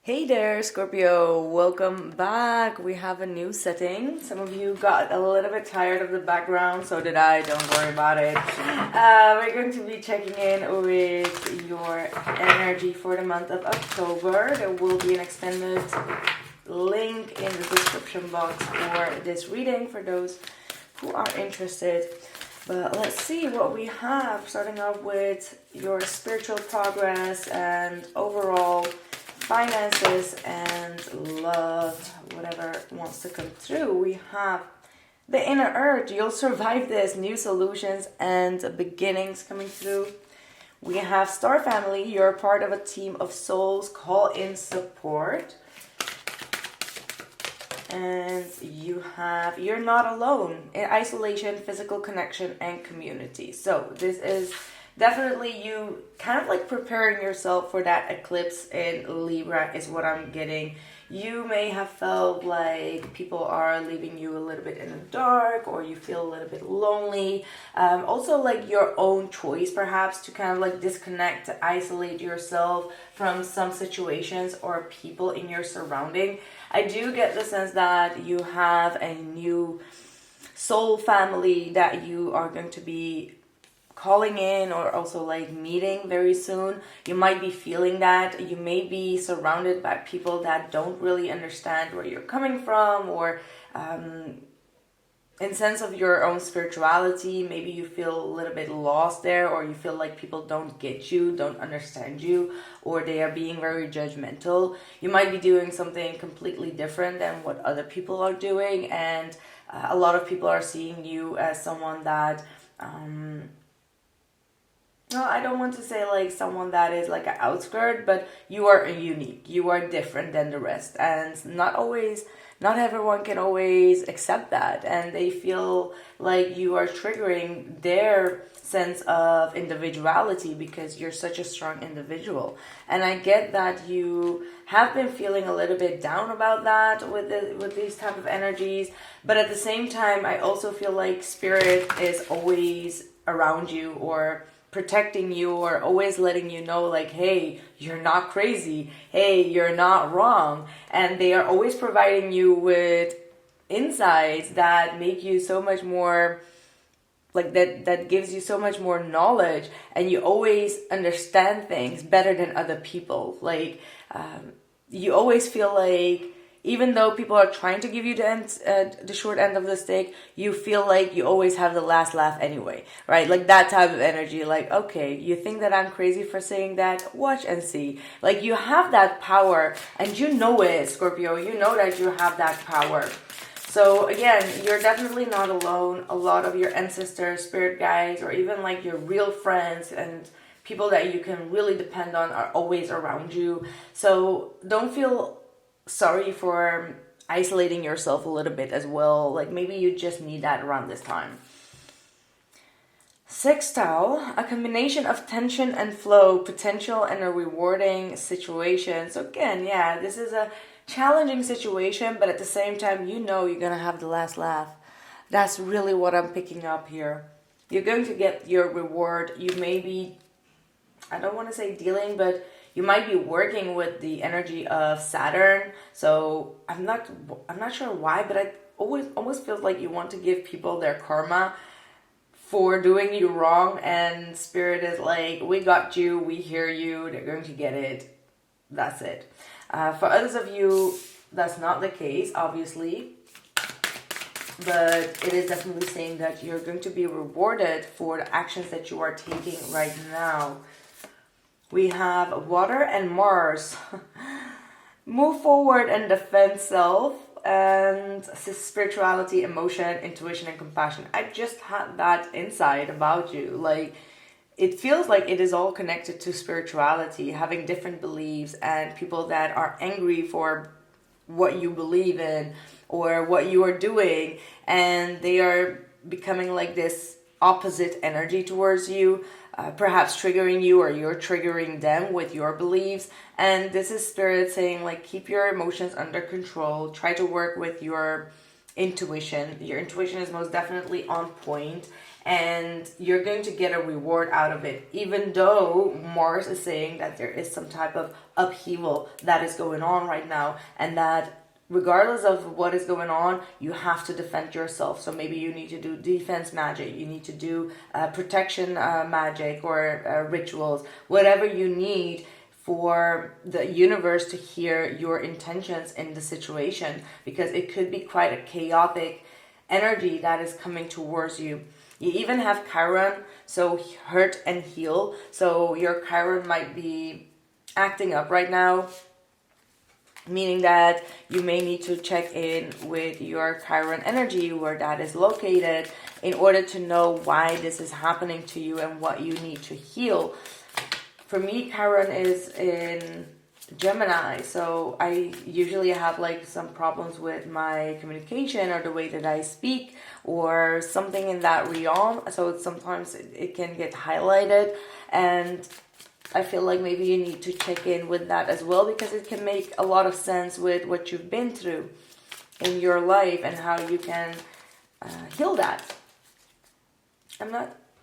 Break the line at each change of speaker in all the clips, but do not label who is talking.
Hey there, Scorpio. Welcome back. We have a new setting. Some of you got a little bit tired of the background, so did I. Don't worry about it. We're going to be checking in with your energy for the month of October. There will be an extended link in the description box for this reading for those who are interested. But let's see what we have, starting off with your spiritual progress and overall finances and love, whatever wants to come through. We have the inner urge. You'll survive this. New solutions and beginnings coming through. We have Star Family. You're part of a team of souls. Call in support. And you're not alone. In isolation, physical connection, and community. So this is definitely you kind of like preparing yourself for that eclipse in Libra is what I'm getting. You may have felt like people are leaving you a little bit in the dark, or you feel a little bit lonely. Also like your own choice perhaps to kind of like disconnect, to isolate yourself from some situations or people in your surrounding. I do get the sense that you have a new soul family that you are going to be calling in or also like meeting very soon. You might be feeling that. You may be surrounded by people that don't really understand where you're coming from, or in sense of your own spirituality, maybe you feel a little bit lost there, or you feel like people don't get you, don't understand you, or they are being very judgmental. You might be doing something completely different than what other people are doing, and a lot of people are seeing you as someone that no, I don't want to say like someone that is like an outskirt, but you are unique. You are different than the rest. And not everyone can always accept that. And they feel like you are triggering their sense of individuality because you're such a strong individual. And I get that you have been feeling a little bit down about that with these type of energies. But at the same time, I also feel like spirit is always around you, or protecting you, or always letting you know like, hey, you're not crazy, hey, you're not wrong. And they are always providing you with insights that make you so much more like that gives you so much more knowledge, and you always understand things better than other people. Like you always feel like even though people are trying to give you the short end of the stick, you feel like you always have the last laugh anyway, right? Like that type of energy. Like, okay, you think that I'm crazy for saying that? Watch and see. Like you have that power, and you know it, Scorpio. You know that you have that power. So again, you're definitely not alone. A lot of your ancestors, spirit guides, or even like your real friends and people that you can really depend on are always around you. So don't feel sorry for isolating yourself a little bit as well. Like maybe you just need that around this time. Sextile, a combination of tension and flow, potential and a rewarding situation. So again, yeah, this is a challenging situation, but at the same time, you know you're gonna have the last laugh. That's really what I'm picking up here. You're going to get your reward. You may be, I don't want to say dealing, but you might be working with the energy of Saturn. So I'm not sure why, but I almost feels like you want to give people their karma for doing you wrong, and Spirit is like, we got you, we hear you, they're going to get it. That's it. For others of you, that's not the case, obviously. But it is definitely saying that you're going to be rewarded for the actions that you are taking right now. We have Water and Mars. Move forward and defend self, and spirituality, emotion, intuition, and compassion. I just had that insight about you. Like, it feels like it is all connected to spirituality, having different beliefs, and people that are angry for what you believe in or what you are doing, and they are becoming like this opposite energy towards you, perhaps triggering you, or you're triggering them with your beliefs. And this is Spirit saying like, keep your emotions under control, try to work with your intuition. Your intuition is most definitely on point, and you're going to get a reward out of it, even though Mars is saying that there is some type of upheaval that is going on right now, and that regardless of what is going on, you have to defend yourself. So maybe you need to do defense magic, you need to do protection magic, or rituals, whatever you need for the universe to hear your intentions in the situation, because it could be quite a chaotic energy that is coming towards you. You even have Chiron, so hurt and heal. So your Chiron might be acting up right now, meaning that you may need to check in with your Chiron energy, where that is located, in order to know why this is happening to you and what you need to heal. For me, Chiron is in Gemini, so I usually have like some problems with my communication or the way that I speak, or something in that realm. So sometimes it can get highlighted, and I feel like maybe you need to check in with that as well, because it can make a lot of sense with what you've been through in your life and how you can heal that.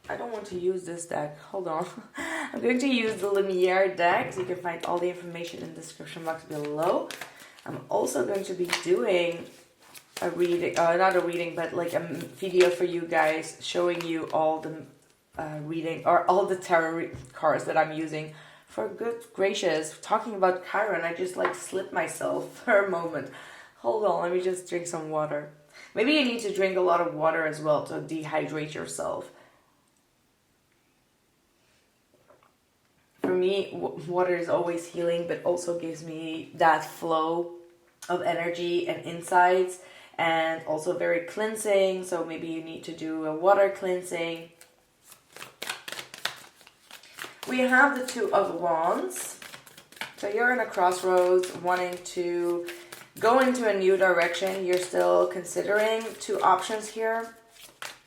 I don't want to use this deck. Hold on. I'm going to use the Lumiere deck. So you can find all the information in the description box below. I'm also going to be doing a reading, not a reading, but like a video for you guys, showing you all the reading, or all the tarot cards that I'm using. For good gracious, talking about Chiron, I just like slipped myself for a moment. Hold on, let me just drink some water. Maybe you need to drink a lot of water as well to dehydrate yourself. For me, water is always healing, but also gives me that flow of energy and insights, and also very cleansing. So maybe you need to do a water cleansing. We have the Two of Wands. So you're in a crossroads, wanting to go into a new direction. You're still considering two options here.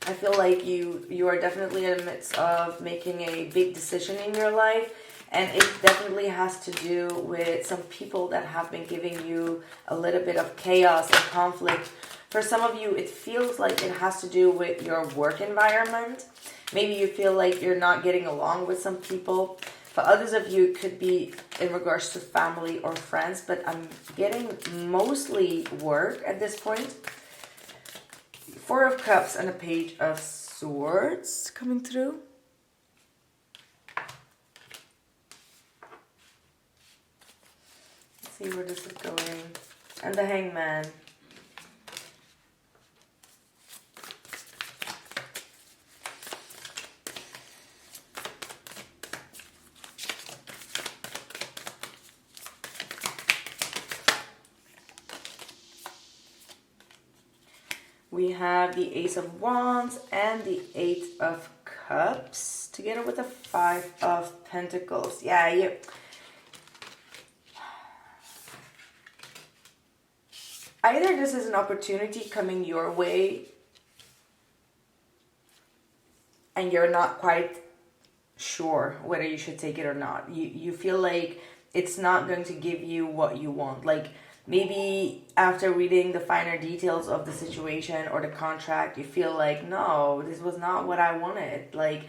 I feel like you are definitely in the midst of making a big decision in your life. And it definitely has to do with some people that have been giving you a little bit of chaos and conflict. For some of you, it feels like it has to do with your work environment. Maybe you feel like you're not getting along with some people. For others of you, it could be in regards to family or friends, but I'm getting mostly work at this point. Four of Cups and a Page of Swords coming through. See where this is going. And the Hangman. We have the Ace of Wands and the Eight of Cups together with the Five of Pentacles. Yeah, either this is an opportunity coming your way and you're not quite sure whether you should take it or not. You feel like it's not going to give you what you want. Like maybe after reading the finer details of the situation or the contract, you feel like, no, this was not what I wanted. Like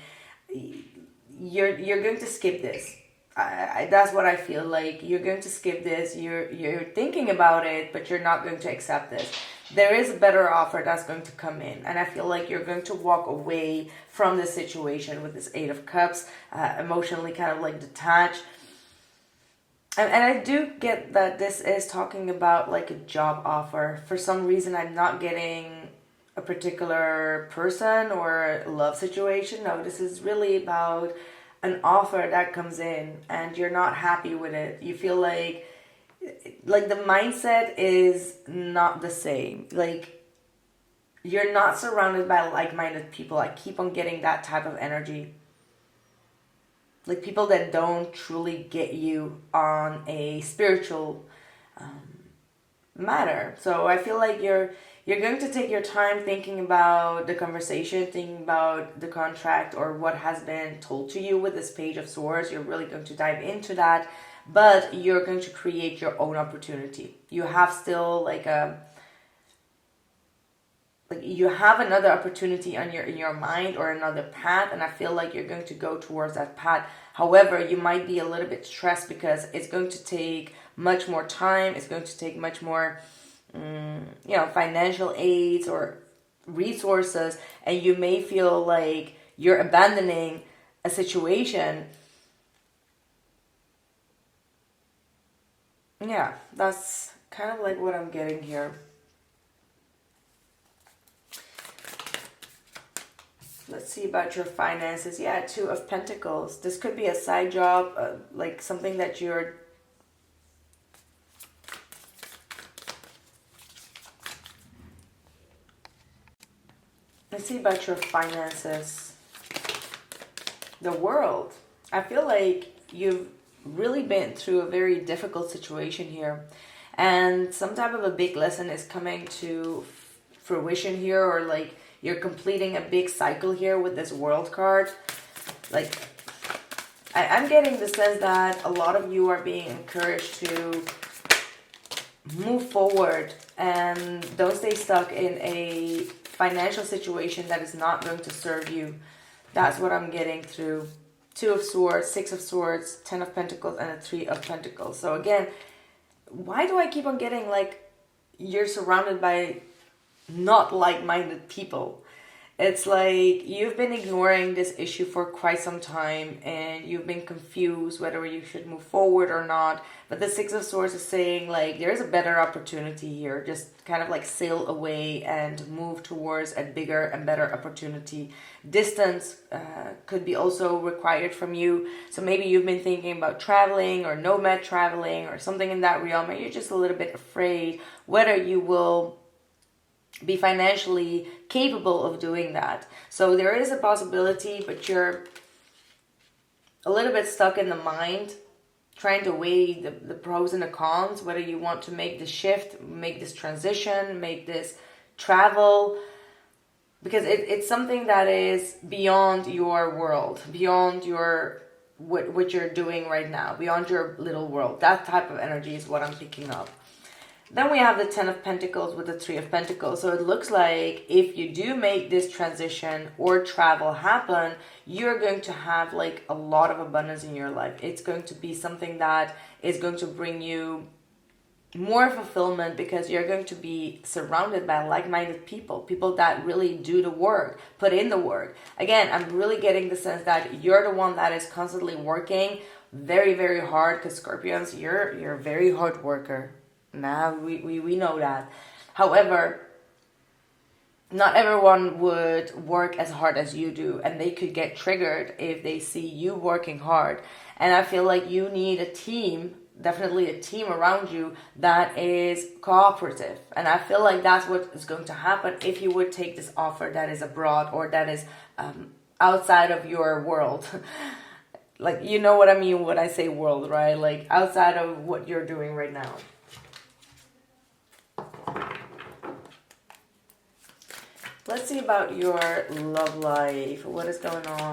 you're going to skip this. That's what I feel like. You're going to skip this. You're thinking about it, but you're not going to accept this. There is a better offer that's going to come in, and I feel like you're going to walk away from the situation with this Eight of Cups, emotionally kind of like detached. And I do get that this is talking about like a job offer. For some reason, I'm not getting a particular person or love situation. No, this is really about an offer that comes in and you're not happy with it. You feel like the mindset is not the same. Like you're not surrounded by like-minded people. I keep on getting that type of energy. Like people that don't truly get you on a spiritual matter. So I feel like you're going to take your time thinking about the conversation, thinking about the contract or what has been told to you with this Page of Swords. You're really going to dive into that, but you're going to create your own opportunity. You have still like a like you have another opportunity on in your mind or another path, and I feel like you're going to go towards that path. However, you might be a little bit stressed because it's going to take much more time. It's going to take much more, financial aids or resources, and you may feel like you're abandoning a situation. Yeah, that's kind of like what I'm getting here. Let's see about your finances. Yeah, Two of Pentacles. This could be a side job, like something that you're... Let's see about your finances. The World. I feel like you've really been through a very difficult situation here. And some type of a big lesson is coming to fruition here, or like you're completing a big cycle here with this World card. Like, I'm getting the sense that a lot of you are being encouraged to move forward and don't stay stuck in a financial situation that is not going to serve you. That's what I'm getting through. Two of Swords, Six of Swords, Ten of Pentacles, and a Three of Pentacles. So again, why do I keep on getting like you're surrounded by not like-minded people? It's like you've been ignoring this issue for quite some time and you've been confused whether you should move forward or not. But the Six of Swords is saying like there's a better opportunity here. Just kind of like sail away and move towards a bigger and better opportunity. Distance could be also required from you. So maybe you've been thinking about traveling or nomad traveling or something in that realm, and you're just a little bit afraid whether you will be financially capable of doing that. So there is a possibility, but you're a little bit stuck in the mind, trying to weigh the pros and the cons, whether you want to make the shift, make this transition, make this travel, because it's something that is beyond your world, beyond your what you're doing right now, beyond your little world. That type of energy is what I'm picking up. Then we have the Ten of Pentacles with the Three of Pentacles. So it looks like if you do make this transition or travel happen, you're going to have like a lot of abundance in your life. It's going to be something that is going to bring you more fulfillment because you're going to be surrounded by like-minded people, people that really do the work, put in the work. Again, I'm really getting the sense that you're the one that is constantly working very, very hard, because Scorpions, you're a very hard worker. Now we know that. However, not everyone would work as hard as you do, and they could get triggered if they see you working hard. And I feel like you need a team, definitely a team around you that is cooperative. And I feel like that's what is going to happen if you would take this offer that is abroad or that is outside of your world. Like, you know what I mean when I say world, right? Like outside of what you're doing right now. Let's see about your love life. What is going on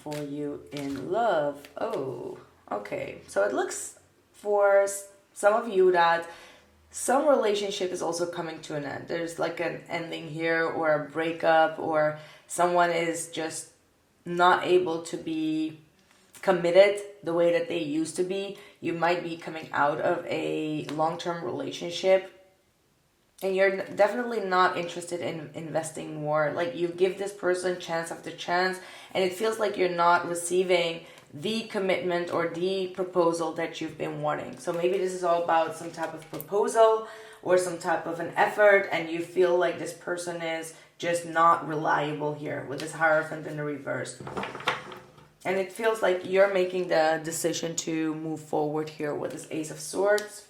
for you in love? Oh, okay. So it looks for some of you that some relationship is also coming to an end. There's like an ending here, or a breakup, or someone is just not able to be committed the way that they used to be. You might be coming out of a long-term relationship, and you're definitely not interested in investing more. Like, you give this person chance after chance, and it feels like you're not receiving the commitment or the proposal that you've been wanting. So maybe this is all about some type of proposal or some type of an effort, and you feel like this person is just not reliable here with this Hierophant in the reverse. And it feels like you're making the decision to move forward here with this Ace of Swords.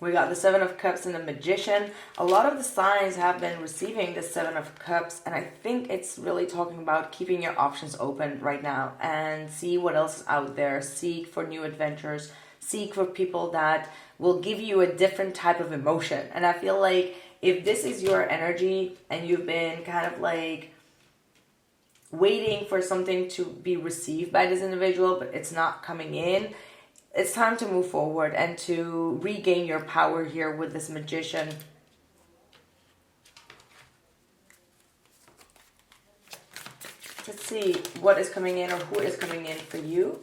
We got the Seven of Cups and the Magician. A lot of the signs have been receiving the Seven of Cups, and I think it's really talking about keeping your options open right now and see what else is out there. Seek for new adventures. Seek for people that will give you a different type of emotion. And I feel like if this is your energy and you've been kind of like waiting for something to be received by this individual, but it's not coming in, it's time to move forward and to regain your power here with this Magician. Let's see what is coming in or who is coming in for you.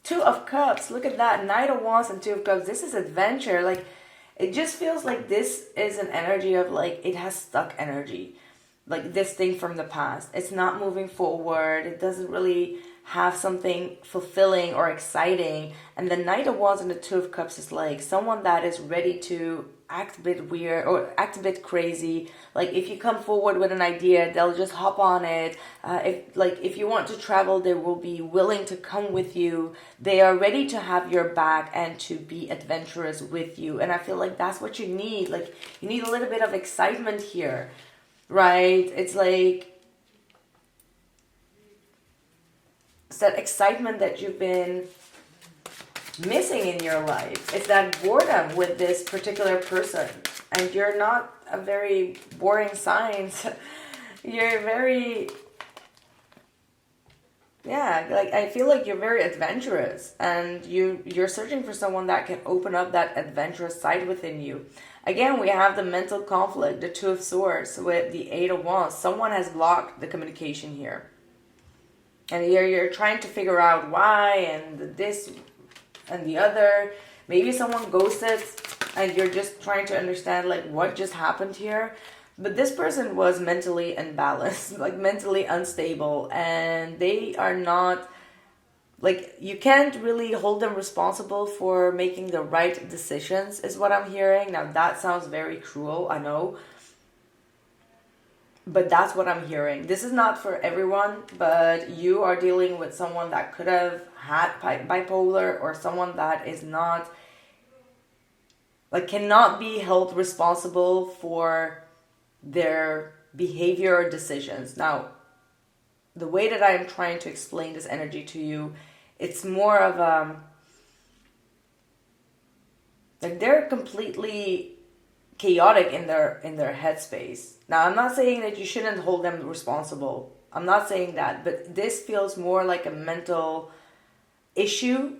Two of Cups. Look at that. Knight of Wands and Two of Cups. This is adventure. Like, it just feels like this is an energy of like, it has stuck energy. Like this thing from the past. It's not moving forward. It doesn't really have something fulfilling or exciting. And the Knight of Wands and the Two of Cups is like someone that is ready to act a bit weird or act a bit crazy. Like if you come forward with an idea, they'll just hop on it. If you want to travel, they will be willing to come with you. They are ready to have your back and to be adventurous with you. And I feel like that's what you need. Like you need a little bit of excitement here, right? It's like it's that excitement that you've been missing in your life. It's that boredom with this particular person. And you're not a very boring sign. You're very, yeah, like I feel like you're very adventurous. And you're searching for someone that can open up that adventurous side within you. Again, we have the mental conflict, the Two of Swords with the Eight of Wands. Someone has blocked the communication here. And you're trying to figure out why and this and the other. Maybe someone ghosted and you're just trying to understand like what just happened here. But this person was mentally imbalanced, like mentally unstable. And they are not, like you can't really hold them responsible for making the right decisions is what I'm hearing. Now that sounds very cruel, I know. But that's what I'm hearing. This is not for everyone, but you are dealing with someone that could have had bipolar or someone that is not, like cannot be held responsible for their behavior or decisions. Now, the way that I am trying to explain this energy to you, it's more of like they're completely chaotic in their headspace. Now, I'm not saying that you shouldn't hold them responsible. I'm not saying that, but this feels more like a mental issue.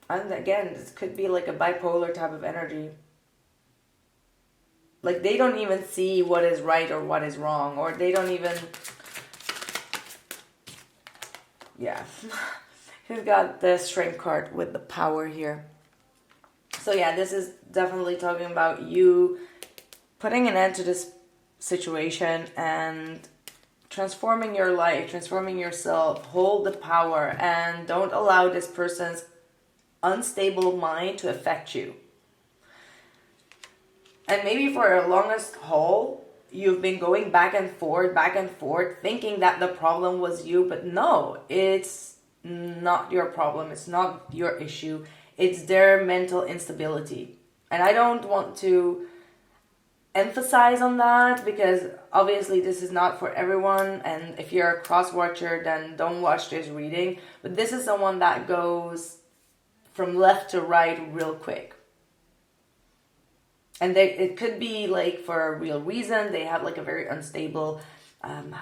And again, this could be like a bipolar type of energy. Like they don't even see what is right or what is wrong, or they don't even, yeah. We've got the Strength card with the Power here. So yeah, this is definitely talking about you putting an end to this situation and transforming your life, transforming yourself. Hold the power and don't allow this person's unstable mind to affect you. And maybe for a longest haul, you've been going back and forth, thinking that the problem was you. But no, it's not your problem. It's not your issue. It's their mental instability. And I don't want to emphasize on that because obviously this is not for everyone. And if you're a cross-watcher, then don't watch this reading. But this is someone that goes from left to right real quick. And it could be like for a real reason. They have like a very unstable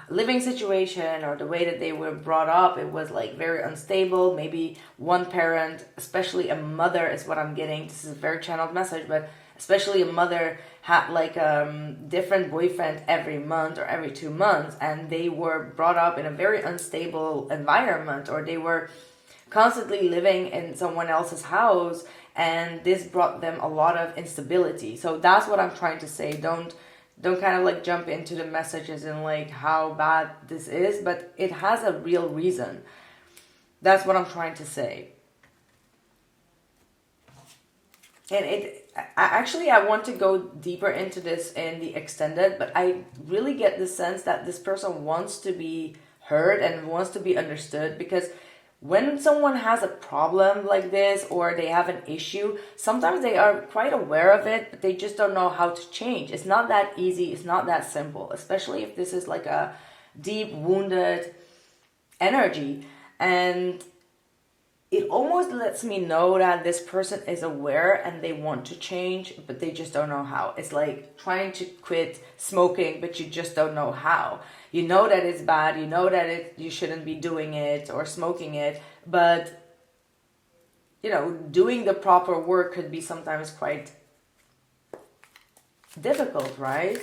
living situation, or the way that they were brought up, it was like very unstable. Maybe one parent, especially a mother is what I'm getting. This is a very channeled message, but especially a mother had like a different boyfriend every month or every 2 months, and they were brought up in a very unstable environment, or they were constantly living in someone else's house, and this brought them a lot of instability. So that's what I'm trying to say. Don't kind of like jump into the messages and like how bad this is, but it has a real reason. That's what I'm trying to say. And I want to go deeper into this in the extended, but I really get the sense that this person wants to be heard and wants to be understood, because when someone has a problem like this or they have an issue, sometimes they are quite aware of it, but they just don't know how to change. It's not that easy. It's not that simple, especially if this is like a deep wounded energy. And it almost lets me know that this person is aware and they want to change, but they just don't know how. It's like trying to quit smoking, but you just don't know how. You know that it's bad, you know that you shouldn't be doing it or smoking it, but you know, doing the proper work could be sometimes quite difficult, right?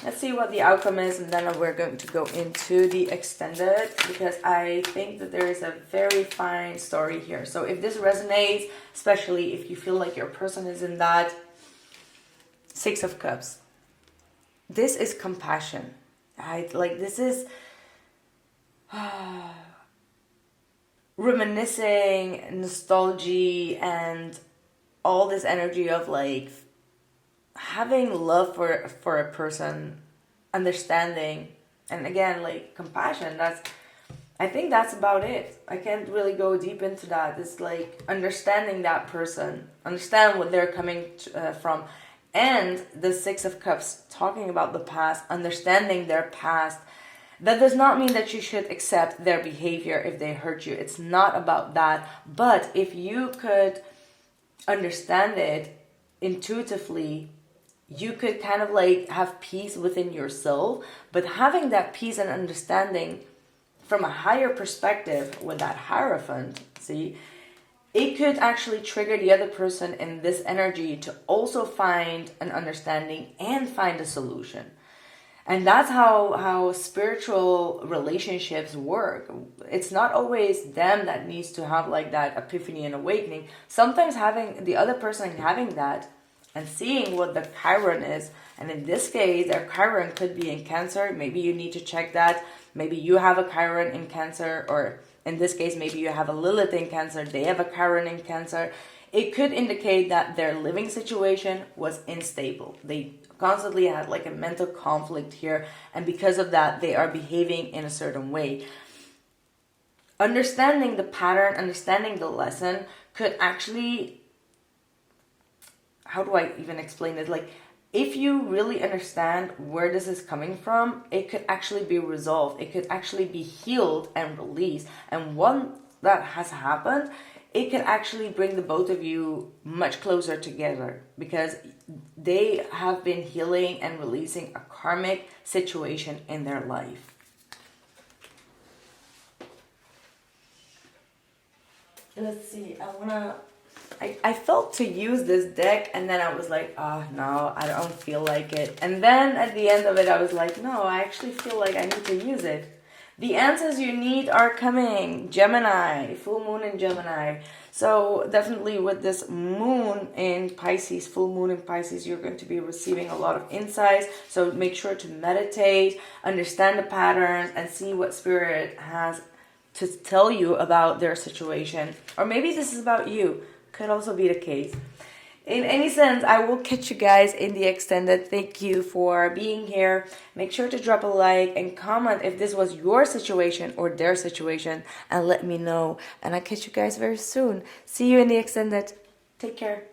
Let's see what the outcome is, and then we're going to go into the extended, because I think that there is a very fine story here. So if this resonates, especially if you feel like your person is in that Six of Cups, this is compassion, right? Like this is reminiscing, nostalgia, and all this energy of like having love for a person, understanding, and again, like compassion. I think that's about it. I can't really go deep into that. It's like understanding that person, understand what they're coming from. And the Six of Cups, talking about the past, understanding their past. That does not mean that you should accept their behavior if they hurt you. It's not about that. But if you could understand it intuitively, you could kind of like have peace within yourself. But having that peace and understanding from a higher perspective with that Hierophant, see, it could actually trigger the other person in this energy to also find an understanding and find a solution. And that's how spiritual relationships work. It's not always them that needs to have like that epiphany and awakening. Sometimes having the other person having that and seeing what the Chiron is, and in this case, their Chiron could be in Cancer. Maybe you need to check that. Maybe you have a Chiron in Cancer, or in this case, maybe you have a Lilith in Cancer. They have a Chiron in Cancer. It could indicate that their living situation was unstable. They constantly had like a mental conflict here, and because of that, they are behaving in a certain way. Understanding the pattern, understanding the lesson could actually, how do I even explain it? Like, if you really understand where this is coming from, it could actually be resolved. It could actually be healed and released. And once that has happened, it can actually bring the both of you much closer together, because they have been healing and releasing a karmic situation in their life. Let's see, I felt to use this deck, and then I was like, oh no, I don't feel like it. And then at the end of it, I was like, no, I actually feel like I need to use it. The answers you need are coming. Gemini, full moon in Gemini. So definitely with this moon in Pisces, full moon in Pisces, you're going to be receiving a lot of insights. So make sure to meditate, understand the patterns, and see what Spirit has to tell you about their situation. Or maybe this is about you. Could also be the case. In any sense, I will catch you guys in the extended. Thank you for being here. Make sure to drop a like and comment if this was your situation or their situation, and let me know. And I'll catch you guys very soon. See you in the extended. Take care.